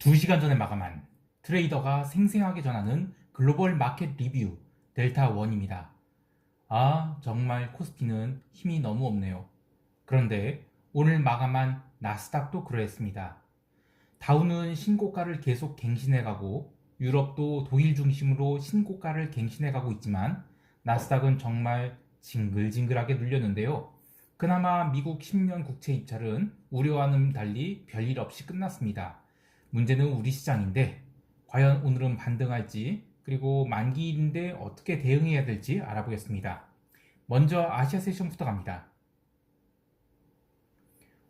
2시간 전에 마감한 트레이더가 생생하게 전하는 글로벌 마켓 리뷰 델타1입니다. 아, 정말 코스피는 힘이 너무 없네요. 그런데 오늘 마감한 나스닥도 그러했습니다. 다우는 신고가를 계속 갱신해가고 유럽도 독일 중심으로 신고가를 갱신해가고 있지만 나스닥은 정말 징글징글하게 눌렸는데요. 그나마 미국 10년 국채 입찰은 우려와는 달리 별일 없이 끝났습니다. 문제는 우리 시장인데 과연 오늘은 반등할지 그리고 만기일인데 어떻게 대응해야 될지 알아보겠습니다. 먼저 아시아 세션부터 갑니다.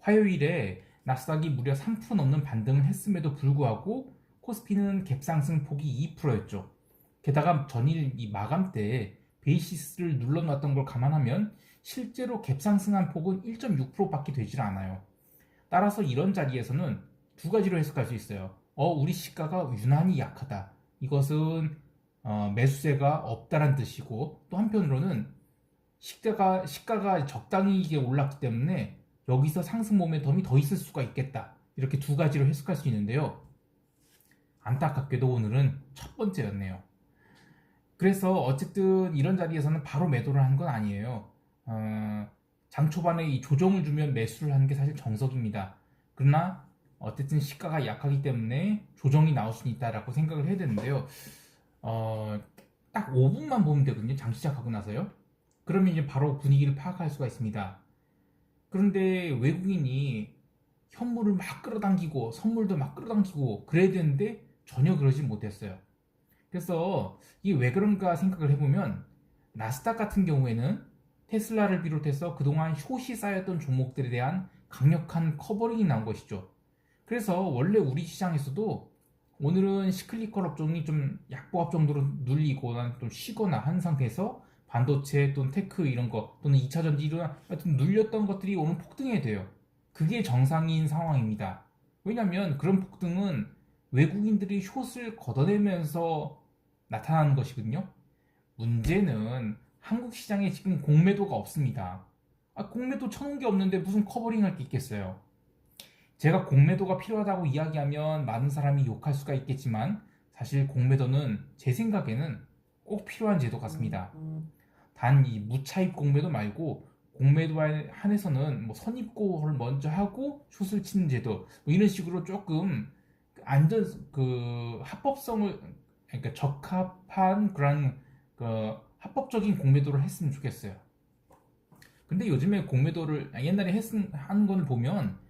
화요일에 나스닥이 무려 3% 넘는 반등을 했음에도 불구하고 코스피는 갭상승 폭이 2%였죠. 게다가 전일 이 마감 때 베이시스를 눌러놨던 걸 감안하면 실제로 갭상승한 폭은 1.6%밖에 되질 않아요. 따라서 이런 자리에서는 두 가지로 해석할 수 있어요. 우리 시가가 유난히 약하다. 이것은 매수세가 없다란 뜻이고, 또 한편으로는 시가가 적당히 올랐기 때문에 여기서 상승 모멘텀이 더 있을 수가 있겠다. 이렇게 두 가지로 해석할 수 있는데요. 안타깝게도 오늘은 첫 번째였네요. 그래서 어쨌든 이런 자리에서는 바로 매도를 한 건 아니에요. 장 초반에 이 조정을 주면 매수를 하는 게 사실 정석입니다. 그러나 어쨌든 시가가 약하기 때문에 조정이 나올 수 있다라고 생각을 해야 되는데요. 딱 5분만 보면 되거든요. 장 시작하고 나서요. 그러면 이제 바로 분위기를 파악할 수가 있습니다. 그런데 외국인이 현물을 막 끌어당기고 선물도 막 끌어당기고 그래야 되는데 전혀 그러지 못했어요. 그래서 이게 왜 그런가 생각을 해보면 나스닥 같은 경우에는 테슬라를 비롯해서 그동안 숏이 쌓였던 종목들에 대한 강력한 커버링이 나온 것이죠. 그래서 원래 우리 시장에서도 오늘은 시클리컬 업종이 좀 약보합 정도로 눌리거나 좀 쉬거나 한 상태에서 반도체 또는 테크 이런 거 또는 2차전지 이런 하여튼 눌렸던 것들이 오늘 폭등해야 돼요. 그게 정상인 상황입니다. 왜냐하면 그런 폭등은 외국인들이 숏을 걷어내면서 나타나는 것이거든요. 문제는 한국 시장에 지금 공매도가 없습니다. 공매도 쳐놓은 게 없는데 무슨 커버링 할 게 있겠어요. 제가 공매도가 필요하다고 이야기하면 많은 사람이 욕할 수가 있겠지만 사실 공매도는 제 생각에는 꼭 필요한 제도 같습니다. 단 이 무차입 공매도 말고 공매도에 한해서는 뭐 선입고를 먼저 하고 숏을 치는 제도 뭐 이런 식으로 조금 안전 합법성을 그러니까 적합한 그런 합법적인 공매도를 했으면 좋겠어요. 근데 요즘에 공매도를 옛날에 하는 거를 보면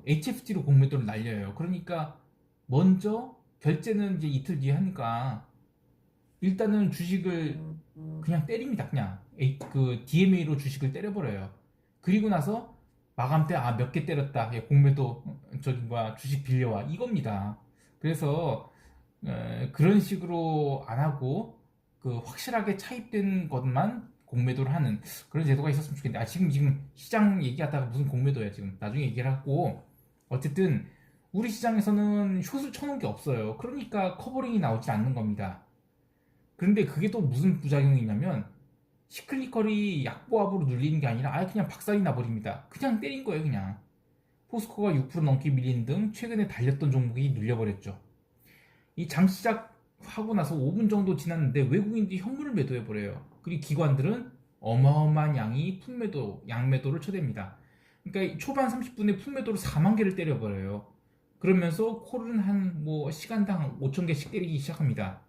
HFT로 공매도를 날려요. 그러니까 먼저 결제는 이제 이틀 뒤에 하니까 일단은 주식을 그냥 때립니다. 그냥 DMA로 주식을 때려버려요. 그리고 나서 마감 때 몇 개 때렸다. 공매도 주식 빌려와 이겁니다. 그래서 그런 식으로 안 하고 확실하게 차입된 것만 공매도를 하는 그런 제도가 있었으면 좋겠는데 지금 시장 얘기하다가 무슨 공매도야 지금 나중에 얘기를 하고 어쨌든 우리 시장에서는 숏을 쳐놓은 게 없어요. 그러니까 커버링이 나오지 않는 겁니다. 그런데 그게 또 무슨 부작용이 있냐면 시클리컬이 약보합으로 눌리는 게 아니라 아예 그냥 박살이 나버립니다. 그냥 때린 거예요 그냥. 포스코가 6% 넘게 밀린 등 최근에 달렸던 종목이 눌려버렸죠. 이 장 시작하고 나서 5분 정도 지났는데 외국인들이 현물을 매도해버려요. 그리고 기관들은 어마어마한 양이 품매도, 양매도를 쳐댑니다. 그러니까 초반 30분에 품매도로 4만 개를 때려버려요. 그러면서 콜은 시간당 5천 개씩 때리기 시작합니다.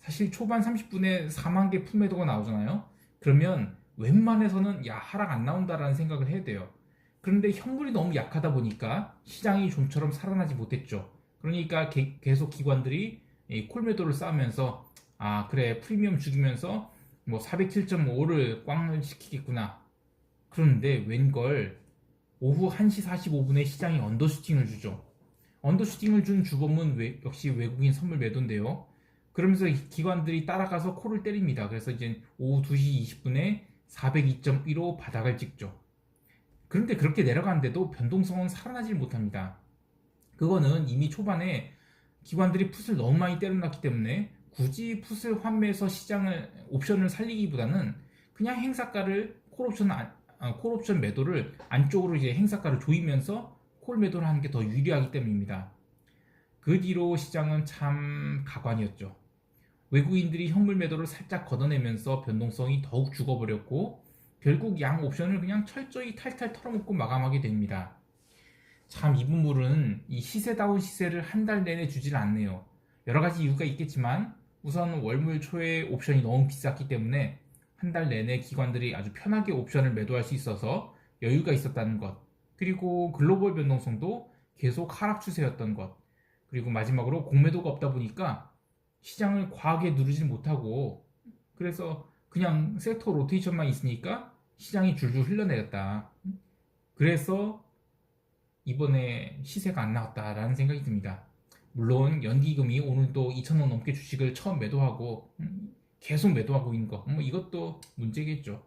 사실 초반 30분에 4만 개 품매도가 나오잖아요. 그러면 웬만해서는 하락 안 나온다라는 생각을 해야 돼요. 그런데 현물이 너무 약하다 보니까 시장이 좀처럼 살아나지 못했죠. 그러니까 계속 기관들이 콜매도를 쌓으면서 그래 프리미엄 죽이면서 407.5를 꽝을 시키겠구나. 그런데 웬걸 오후 1시 45분에 시장이 언더슈팅을 주죠. 언더슈팅을 준 주범은 역시 외국인 선물 매도인데요. 그러면서 기관들이 따라가서 콜을 때립니다. 그래서 이제 오후 2시 20분에 402.15 바닥을 찍죠. 그런데 그렇게 내려가는데도 변동성은 살아나질 못합니다. 그거는 이미 초반에 기관들이 풋을 너무 많이 때려놨기 때문에 굳이 풋을 환매해서 옵션을 살리기보다는 그냥 행사가를 콜옵션 매도를 안쪽으로 이제 행사가를 조이면서 콜 매도를 하는 게 더 유리하기 때문입니다. 그 뒤로 시장은 참 가관이었죠. 외국인들이 현물 매도를 살짝 걷어내면서 변동성이 더욱 죽어버렸고 결국 양 옵션을 그냥 철저히 탈탈 털어먹고 마감하게 됩니다. 참 이 부분은 이 시세다운 시세를 한 달 내내 주질 않네요. 여러 가지 이유가 있겠지만 우선 월물 초에 옵션이 너무 비쌌기 때문에 한 달 내내 기관들이 아주 편하게 옵션을 매도할 수 있어서 여유가 있었다는 것, 그리고 글로벌 변동성도 계속 하락 추세였던 것, 그리고 마지막으로 공매도가 없다 보니까 시장을 과하게 누르지 못하고 그래서 그냥 섹터 로테이션만 있으니까 시장이 줄줄 흘러내렸다. 그래서 이번에 시세가 안 나왔다라는 생각이 듭니다. 물론 연기금이 오늘도 2,000원 넘게 주식을 처음 매도하고 계속 매도하고 있는 거, 뭐 이것도 문제겠죠.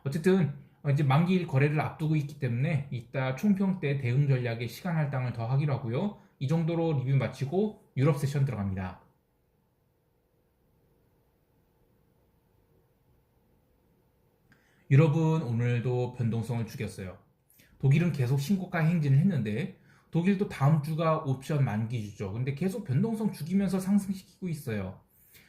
어쨌든 이제 만기일 거래를 앞두고 있기 때문에 이따 총평 때 대응 전략에 시간 할당을 더 하기로 하고요. 이 정도로 리뷰 마치고 유럽 세션 들어갑니다. 유럽은 오늘도 변동성을 죽였어요. 독일은 계속 신고가 행진을 했는데 독일도 다음 주가 옵션 만기주죠. 근데 계속 변동성 죽이면서 상승시키고 있어요.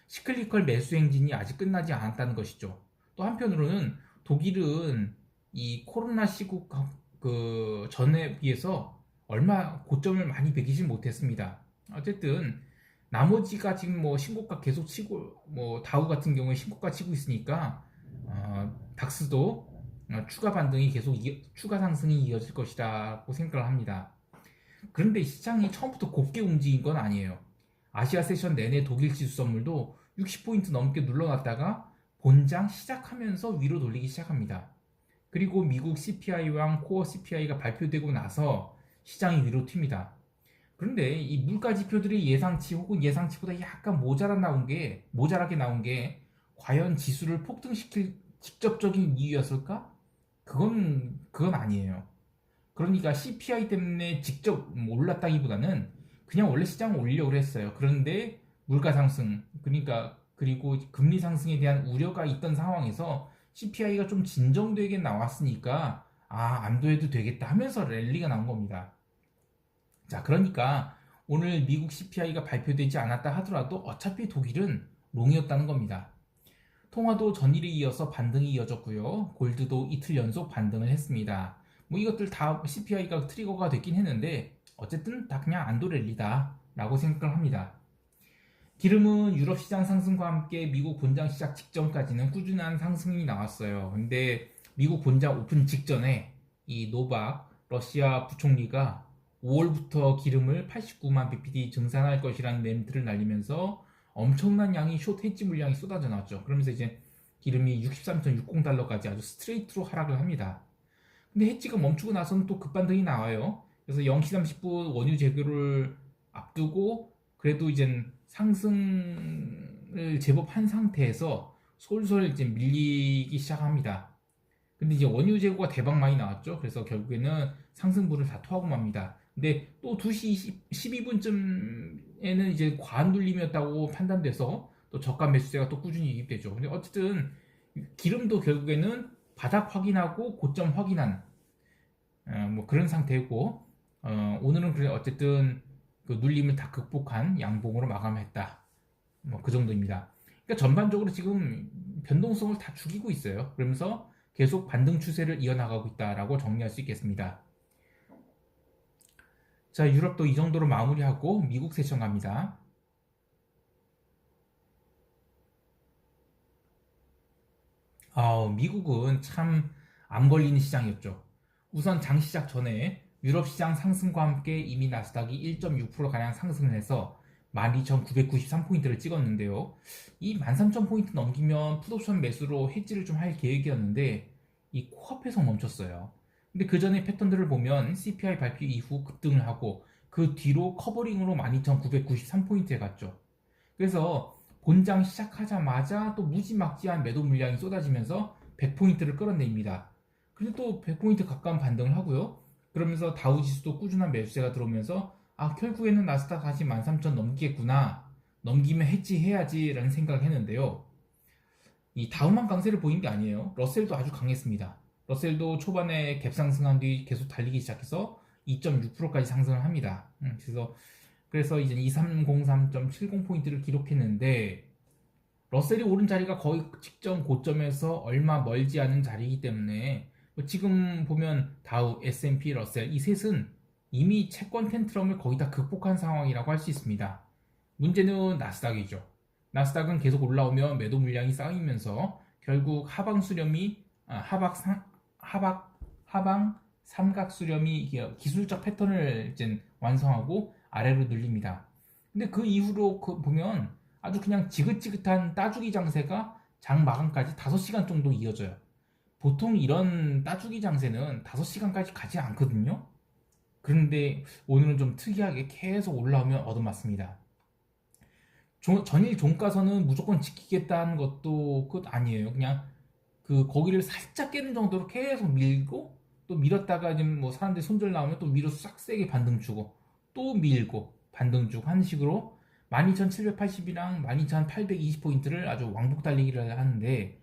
시클리컬 매수 행진이 아직 끝나지 않았다는 것이죠. 또 한편으로는 독일은 이 코로나 시국 그 전에 비해서 얼마 고점을 많이 매기지 못했습니다. 어쨌든 나머지가 지금 뭐 신고가 계속 치고 뭐 다우 같은 경우에 신고가 치고 있으니까 닥스도 추가 반등이 계속 추가 상승이 이어질 것이라고 생각을 합니다. 그런데 시장이 처음부터 곱게 움직인 건 아니에요. 아시아 세션 내내 독일 지수 선물도 60포인트 넘게 눌러놨다가 본장 시작하면서 위로 돌리기 시작합니다. 그리고 미국 CPI와 코어 CPI가 발표되고 나서 시장이 위로 튑니다. 그런데 이 물가 지표들이 예상치 혹은 예상치보다 약간 모자라게 나온 게 과연 지수를 폭등시킬 직접적인 이유였을까? 그건 아니에요. 그러니까 CPI 때문에 직접 올랐다기보다는 그냥 원래 시장을 올리려고 했어요. 그런데 물가 상승, 그리고 금리 상승에 대한 우려가 있던 상황에서 CPI가 좀 진정되게 나왔으니까 안도해도 되겠다 하면서 랠리가 나온 겁니다. 자, 그러니까 오늘 미국 CPI가 발표되지 않았다 하더라도 어차피 독일은 롱이었다는 겁니다. 통화도 전일에 이어서 반등이 이어졌고요. 골드도 이틀 연속 반등을 했습니다. 뭐 이것들 다 CPI가 트리거가 됐긴 했는데 어쨌든 다 그냥 안도 랠리다 라고 생각을 합니다. 기름은 유럽 시장 상승과 함께 미국 본장 시작 직전까지는 꾸준한 상승이 나왔어요. 근데 미국 본장 오픈 직전에 이 노박 러시아 부총리가 5월부터 기름을 89만 bpd 증산할 것이라는 멘트를 날리면서 엄청난 양이 숏 헤지 물량이 쏟아져 나왔죠. 그러면서 이제 기름이 63.60달러까지 아주 스트레이트로 하락을 합니다. 근데 헤지가 멈추고 나서는 또 급반등이 나와요. 그래서 0시 30분 원유 재고를 앞두고 그래도 이제 상승을 제법 한 상태에서 솔솔 이제 밀리기 시작합니다. 근데 이제 원유 재고가 대박 많이 나왔죠. 그래서 결국에는 상승분을 다 토하고 맙니다. 근데 또 2시 12분쯤에는 이제 과한 눌림이었다고 판단돼서 또 저가 매수세가 또 꾸준히 유입되죠. 근데 어쨌든 기름도 결국에는 바닥 확인하고 고점 확인한 뭐 그런 상태고 오늘은 그래 어쨌든 그 눌림을 다 극복한 양봉으로 마감했다. 뭐 그 정도입니다. 그러니까 전반적으로 지금 변동성을 다 죽이고 있어요. 그러면서 계속 반등 추세를 이어나가고 있다라고 정리할 수 있겠습니다. 자, 유럽도 이 정도로 마무리하고 미국 세션 갑니다. 미국은 참 안 걸리는 시장이었죠. 우선 장 시작 전에 유럽 시장 상승과 함께 이미 나스닥이 1.6%가량 상승을 해서 12,993포인트를 찍었는데요. 이 13,000포인트 넘기면 풋옵션 매수로 해지를 좀 할 계획이었는데 이 코앞에서 멈췄어요. 근데 그 전에 패턴들을 보면 CPI 발표 이후 급등을 하고 그 뒤로 커버링으로 12,993포인트에 갔죠. 그래서 본장 시작하자마자 또 무지막지한 매도 물량이 쏟아지면서 100포인트를 끌어냅니다. 그리고 또 100포인트 가까운 반등을 하고요. 그러면서 다우지수도 꾸준한 매수세가 들어오면서 결국에는 나스닥 다시 13,000 넘기겠구나. 넘기면 해지해야지 라는 생각을 했는데요. 이 다우만 강세를 보인 게 아니에요. 러셀도 아주 강했습니다. 러셀도 초반에 갭 상승한 뒤 계속 달리기 시작해서 2.6%까지 상승을 합니다. 그래서 그래서 이제 2303.70포인트를 기록했는데 러셀이 오른 자리가 거의 직전 고점에서 얼마 멀지 않은 자리이기 때문에 뭐 지금 보면 다우, S&P, 러셀 이 셋은 이미 채권 텐트럼을 거의 다 극복한 상황이라고 할 수 있습니다. 문제는 나스닥이죠. 나스닥은 계속 올라오며 매도 물량이 쌓이면서 결국 하방 수렴이 하방 삼각 수렴이 기술적 패턴을 이제 완성하고 아래로 늘립니다. 근데 그 이후로 보면 아주 그냥 지긋지긋한 따주기 장세가 장 마감까지 5시간 정도 이어져요. 보통 이런 따주기 장세는 5시간까지 가지 않거든요. 그런데 오늘은 좀 특이하게 계속 올라오면 얻어맞습니다. 전일 종가서는 무조건 지키겠다는 것도 끝 아니에요. 그냥 그 거기를 살짝 깨는 정도로 계속 밀고 또 밀었다가 지금 뭐 사람들이 손절 나오면 또 위로 싹 세게 반등 주고 또 밀고 반등 주고 하는 식으로 12,780이랑 12,820포인트를 아주 왕복 달리기를 하는데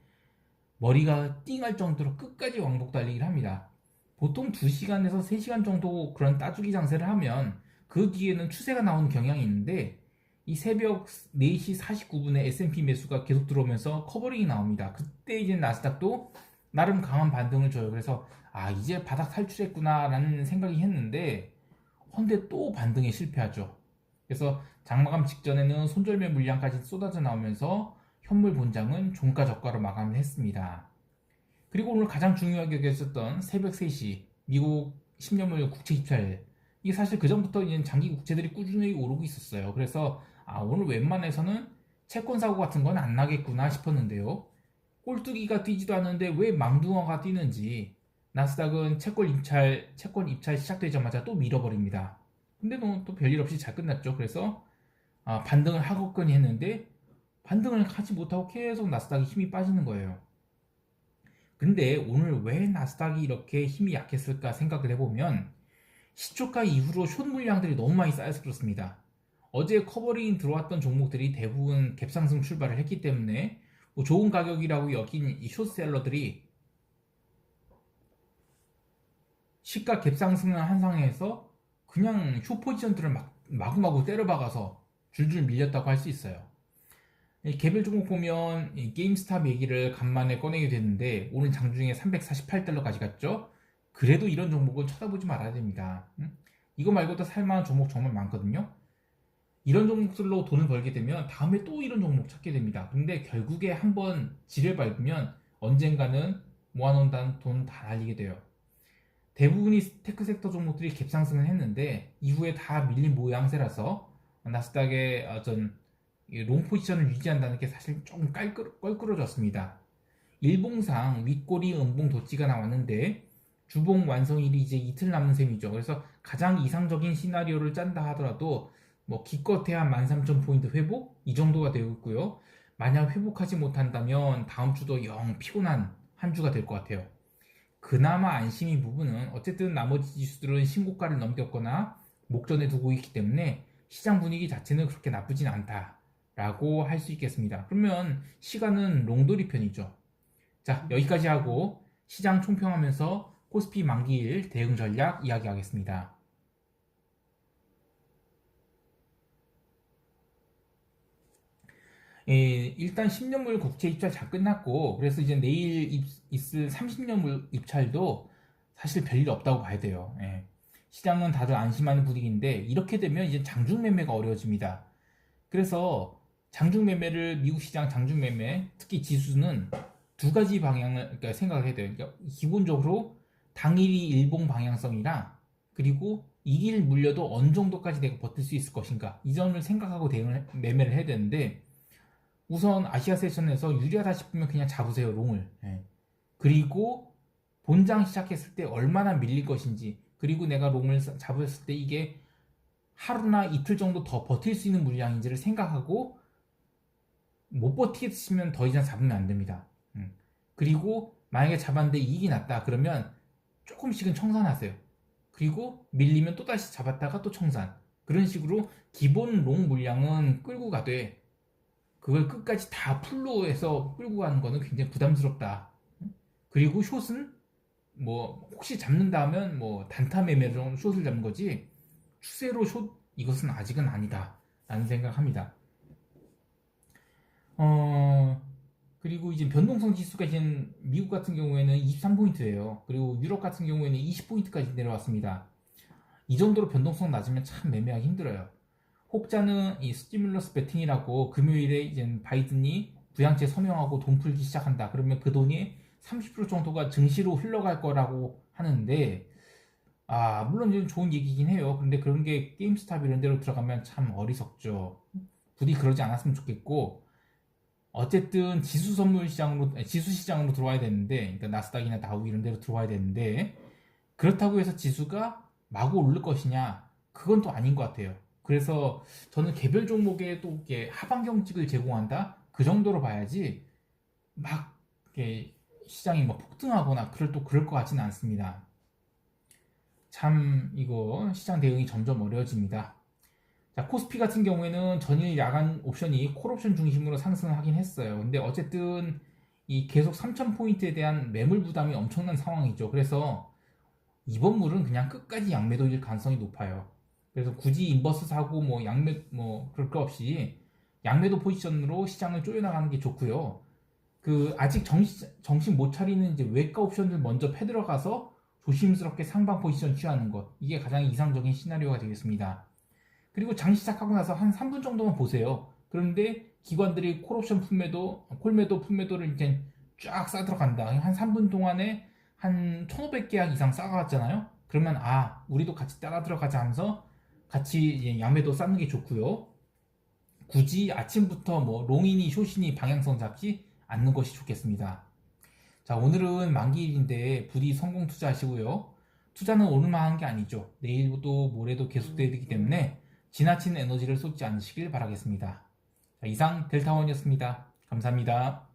머리가 띵할 정도로 끝까지 왕복 달리기를 합니다. 보통 2시간에서 3시간 정도 그런 따주기 장세를 하면 그 뒤에는 추세가 나오는 경향이 있는데 이 새벽 4시 49분에 S&P 매수가 계속 들어오면서 커버링이 나옵니다. 그때 이제 나스닥도 나름 강한 반등을 줘요. 그래서 이제 바닥 탈출했구나 라는 생각이 했는데 헌데 또 반등에 실패하죠. 그래서 장마감 직전에는 손절매 물량까지 쏟아져 나오면서 현물 본장은 종가 저가로 마감을 했습니다. 그리고 오늘 가장 중요하게 여겼었던 새벽 3시 미국 10년물 국채 입찰, 이게 사실 그 전부터 장기 국채들이 꾸준히 오르고 있었어요. 그래서 오늘 웬만해서는 채권 사고 같은 건 안 나겠구나 싶었는데요. 꼴뚜기가 뛰지도 않는데 왜 망둥어가 뛰는지 나스닥은 채권 입찰 시작되자마자 또 밀어버립니다. 근데 또 별일 없이 잘 끝났죠. 그래서 반등을 하겠거니 했는데 반등을 하지 못하고 계속 나스닥이 힘이 빠지는 거예요. 근데 오늘 왜 나스닥이 이렇게 힘이 약했을까 생각을 해보면 시초가 이후로 숏 물량들이 너무 많이 쌓여서 그렇습니다. 어제 커버링 들어왔던 종목들이 대부분 갭상승 출발을 했기 때문에 뭐 좋은 가격이라고 여긴 이 숏셀러들이 시가 갭상승을 한 상황에서 그냥 숏 포지션들을 마구마구 때려박아서 줄줄 밀렸다고 할 수 있어요. 개별 종목 보면 게임스탑 얘기를 간만에 꺼내게 됐는데 오늘 장중에 348달러까지 갔죠. 그래도 이런 종목은 쳐다보지 말아야 됩니다. 이거 말고도 살만한 종목 정말 많거든요. 이런 종목들로 돈을 벌게 되면 다음에 또 이런 종목 찾게 됩니다. 근데 결국에 한번 지를 밟으면 언젠가는 모아놓은 돈 다 날리게 돼요. 대부분이 테크 섹터 종목들이 갭상승을 했는데 이후에 다 밀린 모양새라서 나스닥의 롱 포지션을 유지한다는 게 사실 조금 껄끄러졌습니다. 일봉상 윗꼬리 음봉 도치가 나왔는데 주봉 완성일이 이제 이틀 남은 셈이죠. 그래서 가장 이상적인 시나리오를 짠다 하더라도 뭐 기껏해야 13,000포인트 회복 이 정도가 되고 있고요. 만약 회복하지 못한다면 다음 주도 영 피곤한 한 주가 될 것 같아요. 그나마 안심인 부분은 어쨌든 나머지 지수들은 신고가를 넘겼거나 목전에 두고 있기 때문에 시장 분위기 자체는 그렇게 나쁘진 않다라고 할 수 있겠습니다. 그러면 시간은 롱돌이 편이죠. 자, 여기까지 하고 시장 총평하면서 코스피 만기일 대응 전략 이야기하겠습니다. 일단 10년물 국채 입찰 잘 끝났고 그래서 이제 내일 있을 30년물 입찰도 사실 별일 없다고 봐야 돼요. 시장은 다들 안심하는 분위기인데 이렇게 되면 이제 장중 매매가 어려워집니다. 그래서 장중 매매를 미국 시장 장중 매매 특히 지수는 두 가지 방향을 생각을 해야 돼요. 그러니까 기본적으로 당일이 일봉 방향성이랑 그리고 이길 물려도 어느 정도까지 내가 버틸 수 있을 것인가 이 점을 생각하고 매매를 해야 되는데 우선 아시아 세션에서 유리하다 싶으면 그냥 잡으세요 롱을. 그리고 본장 시작했을 때 얼마나 밀릴 것인지 그리고 내가 롱을 잡았을 때 이게 하루나 이틀 정도 더 버틸 수 있는 물량인지를 생각하고 못 버티겠으면 더 이상 잡으면 안 됩니다. 그리고 만약에 잡았는데 이익이 났다 그러면 조금씩은 청산하세요. 그리고 밀리면 또다시 잡았다가 또 청산. 그런 식으로 기본 롱 물량은 끌고 가되 그걸 끝까지 다 풀로 해서 끌고 가는 거는 굉장히 부담스럽다. 그리고 숏은 뭐 혹시 잡는다 하면 뭐 단타 매매로 숏을 잡는 거지 추세로 숏 이것은 아직은 아니다 라는 생각합니다. 그리고 이제 변동성 지수가 이제 미국 같은 경우에는 23포인트예요. 그리고 유럽 같은 경우에는 20포인트까지 내려왔습니다. 이 정도로 변동성 낮으면 참 매매하기 힘들어요. 혹자는 이 스티뮬러스 베팅이라고 금요일에 이제 바이든이 부양책 서명하고 돈 풀기 시작한다. 그러면 그 돈이 30% 정도가 증시로 흘러갈 거라고 하는데, 물론 좀 좋은 얘기긴 해요. 그런데 그런 게 게임스탑 이런 데로 들어가면 참 어리석죠. 부디 그러지 않았으면 좋겠고, 어쨌든 지수 시장으로 들어와야 되는데, 그러니까 나스닥이나 다우 이런 데로 들어와야 되는데, 그렇다고 해서 지수가 마구 오를 것이냐? 그건 또 아닌 것 같아요. 그래서 저는 개별 종목에 또 이렇게 하방 경직을 제공한다? 그 정도로 봐야지, 막, 이렇게 시장이 막 폭등하거나 그럴 것 같지는 않습니다. 참, 이거 시장 대응이 점점 어려워집니다. 자, 코스피 같은 경우에는 전일 야간 옵션이 콜옵션 중심으로 상승하긴 했어요. 근데 어쨌든 이 계속 3,000포인트에 대한 매물 부담이 엄청난 상황이죠. 그래서 이번 물은 그냥 끝까지 양매도일 가능성이 높아요. 그래서 굳이 인버스 사고 뭐 양매 뭐 그럴 거 없이 양매도 포지션으로 시장을 쪼여나가는 게 좋고요. 그 아직 정신 못 차리는 이제 외과 옵션들 먼저 패들어가서 조심스럽게 상방 포지션 취하는 것, 이게 가장 이상적인 시나리오가 되겠습니다. 그리고 장 시작하고 나서 한 3분 정도만 보세요. 그런데 기관들이 콜매도 품매도를 이제 쫙 싸들어간다. 한 3분 동안에 한 1,500계약 이상 싸가왔잖아요. 그러면 우리도 같이 따라 들어가자 하면서 같이 양매도 쌓는 게 좋고요. 굳이 아침부터 뭐 롱이니 숏이니 방향성 잡지 않는 것이 좋겠습니다. 자, 오늘은 만기일인데 부디 성공 투자하시고요. 투자는 오늘만 한 게 아니죠. 내일도 모레도 계속돼야 되기 때문에 지나친 에너지를 쏟지 않으시길 바라겠습니다. 자, 이상 델타원이었습니다. 감사합니다.